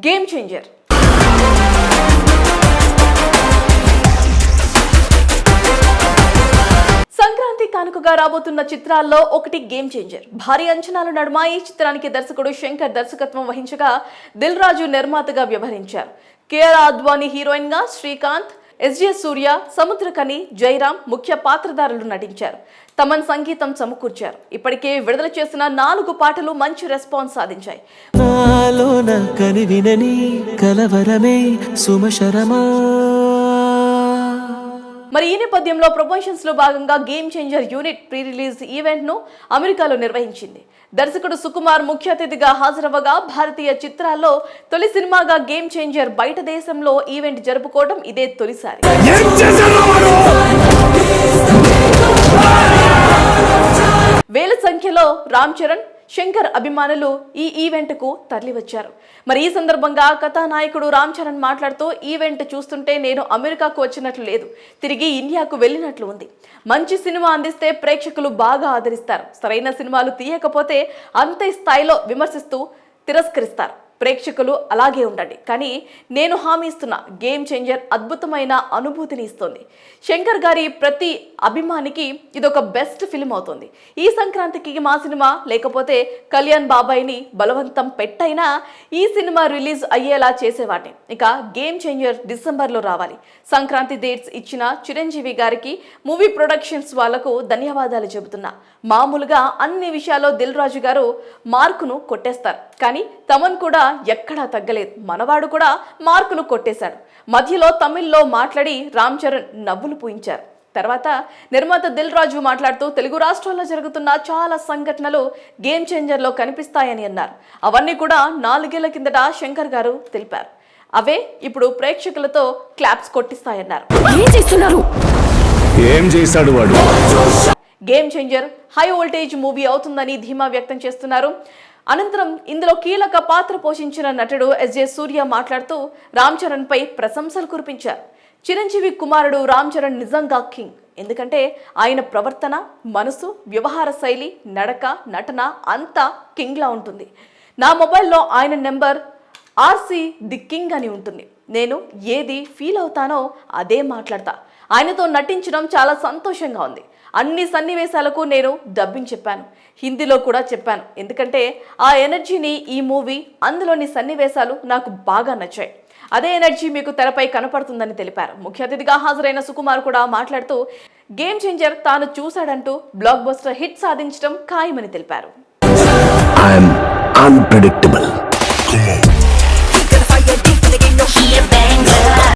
Game changer. Sankranti కానుకగా రాబోతున్న చిత్రాల్లో ఒకటి గేమ్ చేంజర్. భారీ అంచనాల నడుమ ఈ చిత్రానికి దర్శకుడు శంకర్ దర్శకత్వం వహించగా దిల్ రాజు నిర్మాతగా వ్యవహరించారు. కేఆర్ అద్వానీ హీరోయిన్ గా, శ్రీకాంత్, ఎస్జే సూర్య, సముద్రకని, జయరాం ముఖ్య పాత్రధారులు నటించారు. తమన్ సంగీతం సమకూర్చారు. ఇప్పటికే విడుదల చేసిన 4 పాటలు మంచి రెస్పాన్స్ సాధించాయి. మరి ఈ నేపథ్యంలో ప్రమోషన్స్ లో భాగంగా game changer unit pre release event ను అమెరికాలో నిర్వహించింది. దర్శకుడు సుకుమార్ ముఖ్య అతిథిగా హాజరవ్వగా భారతీయ చిత్రాల్లో తొలి సినిమాగా గేమ్ చేంజర్ బయట దేశంలో ఈవెంట్ జరుపుకోవడం ఇదే తొలిసారి. వేల సంఖ్యలో రామ్ చరణ్, శంకర్ అభిమానులు ఈ ఈవెంట్ కు తరలివచ్చారు. మరి ఈ సందర్భంగా కథానాయకుడు రామ్ చరణ్ మాట్లాడుతూ, ఈవెంట్ చూస్తుంటే నేను అమెరికాకు వచ్చినట్లు లేదు, తిరిగి ఇండియాకు వెళ్ళినట్లు ఉంది. మంచి సినిమా అందిస్తే ప్రేక్షకులు బాగా ఆదరిస్తారు. సరైన సినిమాలు తీయకపోతే అంతే స్థాయిలో విమర్శిస్తూ తిరస్కరిస్తారు. ప్రేక్షకులు అలాగే ఉండండి. కానీ నేను హామీ ఇస్తున్నా, గేమ్ చేంజర్ అద్భుతమైన అనుభూతిని ఇస్తుంది. శంకర్ గారి ప్రతి అభిమానికి ఇదొక బెస్ట్ ఫిల్మ్ అవుతుంది. ఈ సంక్రాంతికి మా సినిమా లేకపోతే కళ్యాణ్ బాబాయ్ని బలవంతం పెట్టైనా ఈ సినిమా రిలీజ్ అయ్యేలా చేసేవాడిని. ఇక గేమ్ చేంజర్ డిసెంబర్లో రావాలి. సంక్రాంతి డేట్స్ ఇచ్చిన చిరంజీవి గారికి, మూవీ ప్రొడక్షన్స్ వాళ్లకు ధన్యవాదాలు చెబుతున్నా. మామూలుగా అన్ని విషయాల్లో దిల్ రాజు గారు మార్కును కొట్టేస్తారు, కానీ తమన్ కూడా ఎక్కడా తగ్గలేదు. మనవాడు కూడా మార్కును కొట్టేశాడు. మధ్యలో తమిళ్లో మాట్లాడి రామ్ చరణ్ నవ్వులు పూయించారు. తర్వాత నిర్మాత దిల్ రాజు మాట్లాడుతూ, తెలుగు రాష్ట్రాల్లో జరుగుతున్న చాలా సంఘటనలు గేమ్ చేంజర్లో కనిపిస్తాయని అన్నారు. అవన్నీ కూడా 4 ఏళ్ల కిందట శంకర్ గారు తెలిపారు. అవే ఇప్పుడు ప్రేక్షకులతో క్లాప్స్ కొట్టిస్తాయన్నారు. ఏం చేశాడు వాడు? Game changer high voltage movie అవుతుందని ధీమా వ్యక్తం చేస్తున్నారు. అనంతరం ఇందులో కీలక పాత్ర పోషించిన నటుడు ఎస్జే సూర్య మాట్లాడుతూ రామ్ చరణ్ పై ప్రశంసలు కురిపించారు. చిరంజీవి కుమారుడు రామ్ చరణ్ నిజంగా కింగ్. ఎందుకంటే ఆయన ప్రవర్తన, మనసు, వ్యవహార శైలి, నడక, నటన అంతా కింగ్లా ఉంటుంది. నా మొబైల్లో ఆయన నెంబర్ RC ది కింగ్ అని ఉంటుంది. నేను ఏది ఫీల్ అవుతానో అదే మాట్లాడతా. ఆయనతో నటించడం చాలా సంతోషంగా ఉంది. అన్ని సన్నివేశాలకు నేను డబ్బింగ్ చెప్పాను, హిందీలో కూడా చెప్పాను. ఎందుకంటే ఆ ఎనర్జీని ఈ మూవీ, అందులోని సన్నివేశాలు నాకు బాగా నచ్చాయి. అదే ఎనర్జీ మీకు తెరపై కనపడుతుందని తెలిపారు. ముఖ్య అతిథిగా హాజరైన సుకుమార్ కూడా మాట్లాడుతూ, గేమ్ చేంజర్ తాను చూశాడంటూ బ్లాక్ బస్టర్ హిట్ సాధించడం ఖాయమని తెలిపారు. I am unpredictable.